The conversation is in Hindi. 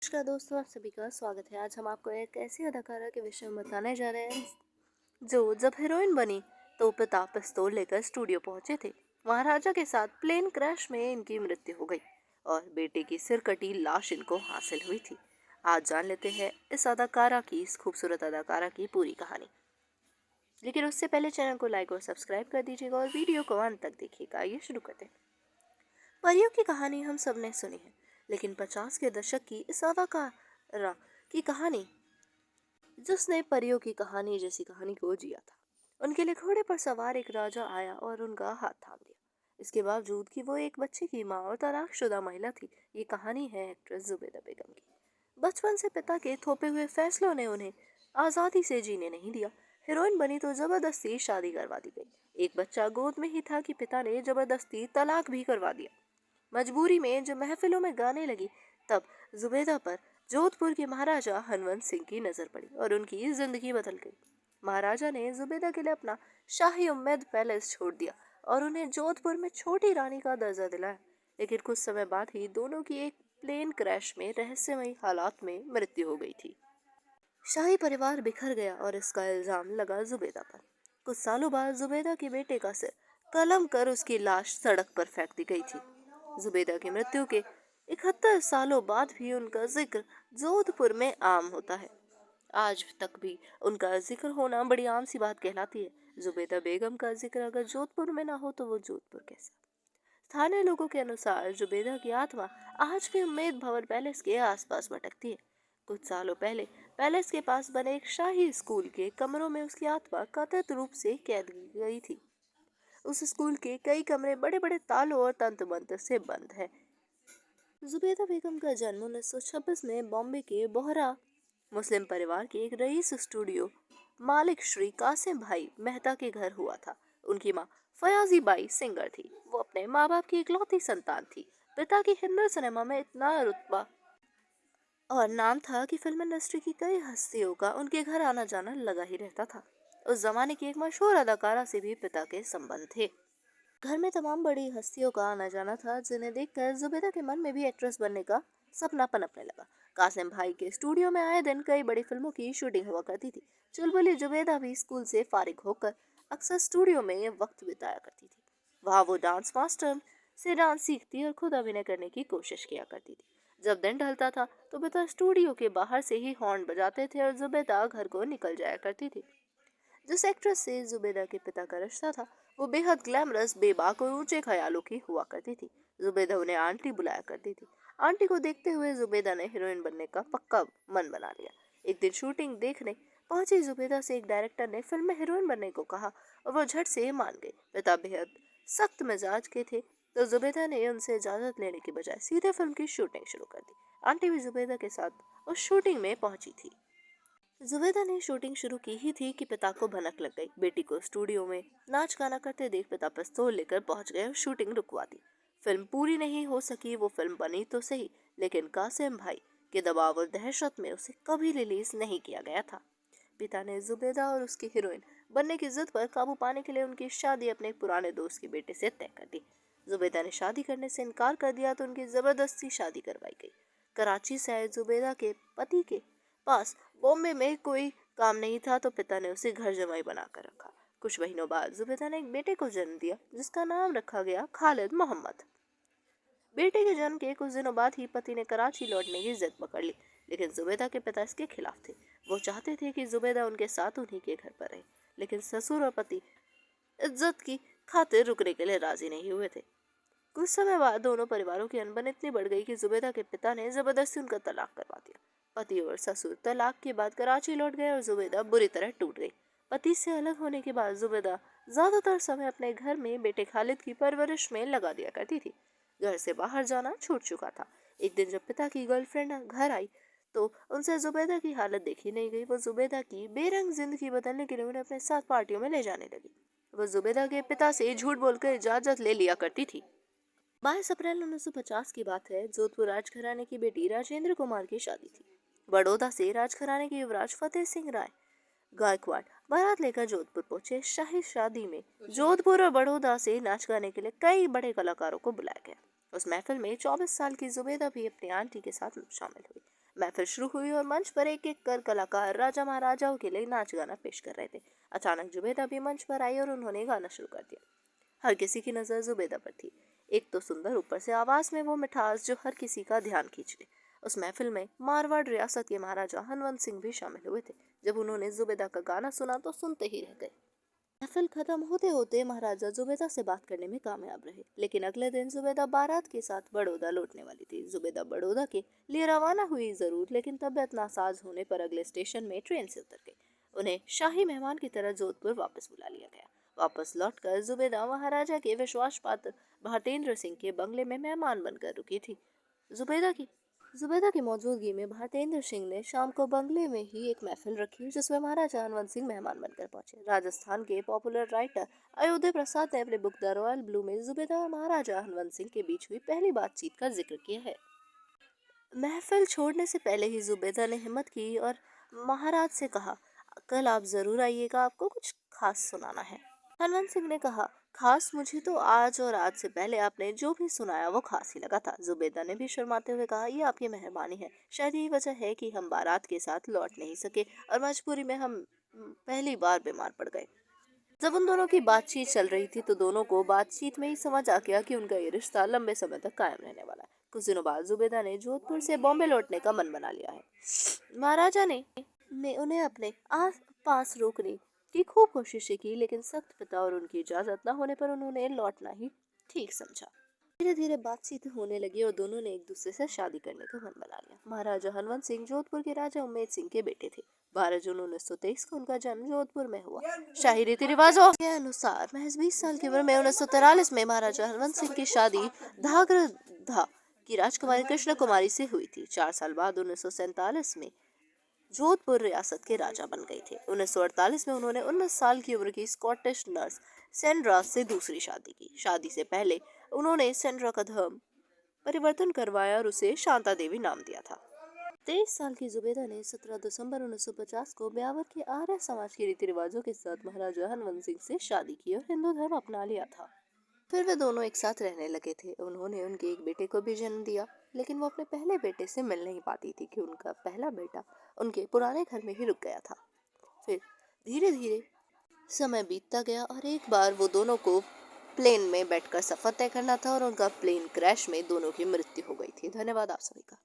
नमस्कार दोस्तों, आप सभी का स्वागत है। आज हम आपको एक ऐसी अदाकारा के विषय में बताने जा रहे हैं जो जब हीरोइन बनी तो पिता पिस्तौल लेकर स्टूडियो पहुंचे थे। महाराजा के साथ प्लेन क्रैश में इनकी मृत्यु हो गई और बेटे की सिर कटी लाश इनको हासिल हुई थी। आज जान लेते हैं इस अदाकारा की, इस खूबसूरत अदाकारा की पूरी कहानी। लेकिन उससे पहले चैनल को लाइक और सब्सक्राइब कर दीजिएगा और वीडियो को अंत तक देखिएगा। आइए शुरू करते हैं। परियों की कहानी हम सब ने सुनी है, लेकिन 50 के दशक की इस अदाकारा की कहानी जिसने परियों की कहानी जैसी कहानी को जिया था। उनके लिए घोड़े पर सवार एक राजा आया और उनका हाथ थाम लिया। इसके बावजूद कि वो एक बच्चे की माँ और तलाकशुदा महिला थी, ये कहानी है एक्ट्रेस जुबैदा बेगम की। बचपन से पिता के थोपे हुए फैसलों ने उन्हें आज़ादी से जीने नहीं दिया। हीरोइन बनी तो जबरदस्ती शादी करवा दी गई। एक बच्चा गोद में ही था कि पिता ने जबरदस्ती तलाक भी करवा दिया। मजबूरी में जब महफिलों में गाने लगी, तब जुबैदा पर जोधपुर के महाराजा हनवंत सिंह की नजर पड़ी और उनकी जिंदगी बदल गई। महाराजा ने जुबैदा के लिए अपना शाही उम्मैद पैलेस छोड़ दिया और उन्हें जोधपुर में छोटी रानी का दर्जा दिलाया। लेकिन कुछ समय बाद ही दोनों की एक प्लेन क्रैश में रहस्यमयी हालात में मृत्यु हो गई थी। शाही परिवार बिखर गया और इसका इल्जाम लगा जुबैदा पर। कुछ सालों बाद जुबैदा के बेटे का सिर कलम कर उसकी लाश सड़क पर फेंक दी गई थी। जुबैदा की मृत्यु के 71 सालों बाद भी उनका जिक्र जोधपुर में आम होता है। आज तक भी उनका जिक्र होना बड़ी आम सी बात कहलाती है। जुबैदा बेगम का जिक्र अगर जोधपुर में ना हो तो वो जोधपुर कैसा। स्थानीय लोगों के अनुसार जुबैदा की आत्मा आज भी उम्मेद भवन पैलेस के आसपास भटकती है। कुछ सालों पहले पैलेस के पास बने एक शाही स्कूल के कमरों में उसकी आत्मा कथित रूप से कैद की गई थी। उस स्कूल के कई कमरे बड़े बड़े तालों और तंत्र मंत्र से बंद हैं। जुबैदा बेगम का जन्म 1926 में बॉम्बे के बोहरा मुस्लिम परिवार के एक रईस स्टूडियो मालिक श्री कासिम भाई मेहता के घर हुआ था। उनकी माँ फयाजी बाई सिंगर थी। वो अपने माँ बाप की इकलौती संतान थी। पिता की हिंदी सिनेमा में इतना रुतबा और नाम था कि फिल्म इंडस्ट्री की कई हस्तियों का उनके घर आना जाना लगा ही रहता था। उस जमाने की एक मशहूर अदाकारा से भी पिता के संबंध थे। घर में तमाम बड़ी हस्तियों का आना जाना था, जिन्हें देखकर जुबैदा के मन में भी एक्ट्रेस बनने का सपना पनपने लगा। कासिम भाई के स्टूडियो में आए दिन कई बड़ी फिल्मों की शूटिंग हुआ करती थी। चुलबुली जुबैदा भी स्कूल से फारिग होकर अक्सर स्टूडियो में वक्त बिताया करती थी। वहाँ वो डांस मास्टर से डांस सीखती और खुद अभिनय करने की कोशिश किया करती थी। जब दिन ढलता था तो पिता स्टूडियो के बाहर से ही हॉर्न बजाते थे और जुबैदा घर को निकल जाया करती थी। जिस एक्ट्रेस से जुबैदा के पिता का रिश्ता था, वो बेहद ग्लैमरस, बेबाक और ऊंचे ख्यालों की हुआ करती थी। जुबैदा उन्हें आंटी बुलाया करती थी। आंटी को देखते हुए जुबैदा ने हीरोइन बनने का पक्का मन बना लिया। एक दिन शूटिंग देखने पहुंची जुबैदा से एक डायरेक्टर ने फिल्म में हीरोइन बनने को कहा और वो झट से मान गई। पिता बेहद सख्त मिजाज के थे, तो जुबैदा ने उनसे इजाजत लेने के बजाय सीधे फिल्म की शूटिंग शुरू कर दी। आंटी भी जुबैदा के साथ उस शूटिंग में पहुंची थी। जुबैदा ने शूटिंग शुरू की ही थी कि पिता को भनक लग गई। बेटी को स्टूडियो में नाच गाना करते देख पिता पिस्तौल लेकर पहुंच गए और शूटिंग रुकवा दी। फिल्म पूरी नहीं हो सकी। वो फिल्म बनी तो सही, लेकिन कासिम भाई के दबाव और दहशत में उसे कभी रिलीज नहीं किया गया था। पिता ने जुबैदा और उसकी हीरोइन बनने की जिद पर काबू पाने के लिए उनकी शादी अपने पुराने दोस्त के बेटे से तय कर दी। जुबैदा ने शादी करने से इनकार कर दिया तो उनकी जबरदस्ती शादी करवाई गई। कराची से आए जुबैदा के पति के पास बॉम्बे में कोई काम नहीं था, तो पिता ने उसे घर जमाई बनाकर रखा। कुछ महीनों बाद जुबैदा ने एक बेटे को जन्म दिया, जिसका नाम रखा गया खालिद मोहम्मद। बेटे के जन्म के कुछ दिनों बाद ही पति ने कराची लौटने की जिद पकड़ ली, लेकिन जुबैदा के पिता इसके खिलाफ थे। वो चाहते थे कि जुबैदा उनके साथ उन्हीं के घर पर रहे, लेकिन ससुर और पति इज्जत की खातिर रुकने के लिए राजी नहीं हुए थे। कुछ समय बाद दोनों परिवारों की अनबन इतनी बढ़ गई कि जुबैदा के पिता ने जबरदस्ती उनका तलाक करवा दिया। पति और ससुर तलाक के बाद कराची लौट गए और जुबैदा बुरी तरह टूट गई। पति से अलग होने के बाद जुबैदा ज्यादातर समय अपने घर में बेटे खालिद की परवरिश में लगा दिया करती थी। घर से बाहर जाना छूट चुका था। एक दिन जब पिता की गर्लफ्रेंड घर आई तो उनसे जुबैदा की हालत देखी नहीं गई। वो जुबैदा की बेरंग जिंदगी बदलने के लिए उन्हें अपने साथ पार्टियों में ले जाने लगी। वो जुबैदा के पिता से झूठ बोलकर इजाजत ले लिया करती थी। 22 अप्रैल 1950 की बात है। जोधपुर राजघराने की बेटी राजेंद्र कुमार की शादी थी। बड़ौदा से राजघराने के युवराज फतेह सिंह राय गायकवाड़ बारात लेकर जोधपुर पहुंचे। शाही शादी में जोधपुर और बड़ौदा से नाच गाने के लिए कई बड़े कलाकारों को बुलाया गया। उस महफिल में 24 साल की जुबैदा भी अपनी आंटी के साथ शामिल हुई। महफिल शुरू हुई और मंच पर एक एक कर कलाकार राजा महाराजाओं के लिए नाच गाना पेश कर रहे थे। अचानक जुबेदा भी मंच पर आई और उन्होंने गाना शुरू कर दिया। हर किसी की नज़र जुबेदा पर थी। एक तो सुंदर, ऊपर से आवाज़ में वो मिठास जो हर किसी का ध्यान खींच ले। उस महफिल में मारवाड़ रियासत के महाराजा हनवंत सिंह भी शामिल हुए थे। जब उन्होंने जुबेदा का गाना सुना तो सुनते ही रह गए। महफिल खत्म होते होते महाराजा जुबेदा से बात करने में कामयाब रहे, लेकिन अगले दिन जुबेदा बारात के साथ बड़ौदा लौटने वाली थी। जुबेदा बड़ौदा के लिए रवाना हुई जरूर, लेकिन तबीयत नासाज होने पर अगले स्टेशन में ट्रेन से उतर गई। उन्हें शाही मेहमान की तरह जोधपुर वापस बुला लिया गया। वापस लौटकर जुबेदा महाराजा के विश्वास पात्र भारतेंद्र सिंह के बंगले में मेहमान बनकर रुकी थी। जुबेदा की जुबेदा की मौजूदगी में भारतेंद्र सिंह ने शाम को बंगले में ही एक महफिल रखी, जिसमें महाराजा हनवंत सिंह मेहमान बनकर पहुंचे। राजस्थान के पॉपुलर राइटर अयोध्या प्रसाद ने अपने बुक द रॉयल ब्लू में जुबेदा और महाराजा हनवंत सिंह के बीच हुई पहली बातचीत का जिक्र किया है। महफिल छोड़ने से पहले ही जुबेदा ने हिम्मत की और महाराज से कहा, कल आप जरूर आइएगा, आपको कुछ खास सुनाना है। हनवंत सिंह ने कहा, खास? मुझे तो आज और आज से पहले आपने जो भी सुनाया वो खास ही लगा था। जुबेदा ने भी शर्माते हुए कहा, ये आपकी मेहरबानी है। शायद यही वजह है कि हम बारात के साथ लौट नहीं सके और मजबूरी में हम पहली बार बीमार पड़ गए। जब उन दोनों की बातचीत चल रही थी तो दोनों को बातचीत में ही समझ आ गया कि उनका ये रिश्ता लंबे समय तक कायम रहने वाला है। कुछ दिनों बाद जुबेदा ने जोधपुर से बॉम्बे लौटने का मन बना लिया है। महाराजा ने उन्हें अपने आस पास रोकने की खूब कोशिशें की, लेकिन सख्त पिता और उनकी इजाजत न होने पर उन्होंने लौटना ही ठीक समझा। धीरे धीरे बातचीत होने लगी और दोनों ने एक दूसरे से शादी करने का मन बना लिया। महाराजा हनवंत सिंह जोधपुर के राजा उम्मेद सिंह के बेटे थे। 12 जून 1923 को उनका जन्म जोधपुर में हुआ। शाही रीति रिवाजों के अनुसार महज 20 साल की उम्र में 1943 में महाराजा हनवंत सिंह की शादी धागरधा की राजकुमारी कृष्ण कुमारी से हुई थी। 4 साल बाद 1947 में जोधपुर रियासत के राजा बन गए थे। 1948 में उन्होंने 19 साल की उम्र की स्कॉटिश नर्स सेंड्रा से दूसरी शादी की। शादी से पहले उन्होंने सेंड्रा का धर्म परिवर्तन करवाया और उसे शांता देवी नाम दिया था। 23 साल की जुबेदा ने 17 दिसंबर 1950 को ब्यावर के आर्य समाज के रीति रिवाजों के साथ महाराजा हनवंत सिंह से शादी की और हिंदू धर्म अपना लिया था। फिर वे दोनों एक साथ रहने लगे थे। उन्होंने उनके एक बेटे को भी जन्म दिया, लेकिन वो अपने पहले बेटे से मिल नहीं पाती थी कि उनका पहला बेटा उनके पुराने घर में ही रुक गया था। फिर धीरे धीरे समय बीतता गया और एक बार वो दोनों को प्लेन में बैठकर सफर तय करना था और उनका प्लेन क्रैश में दोनों की मृत्यु हो गई थी। धन्यवाद आप सभी का।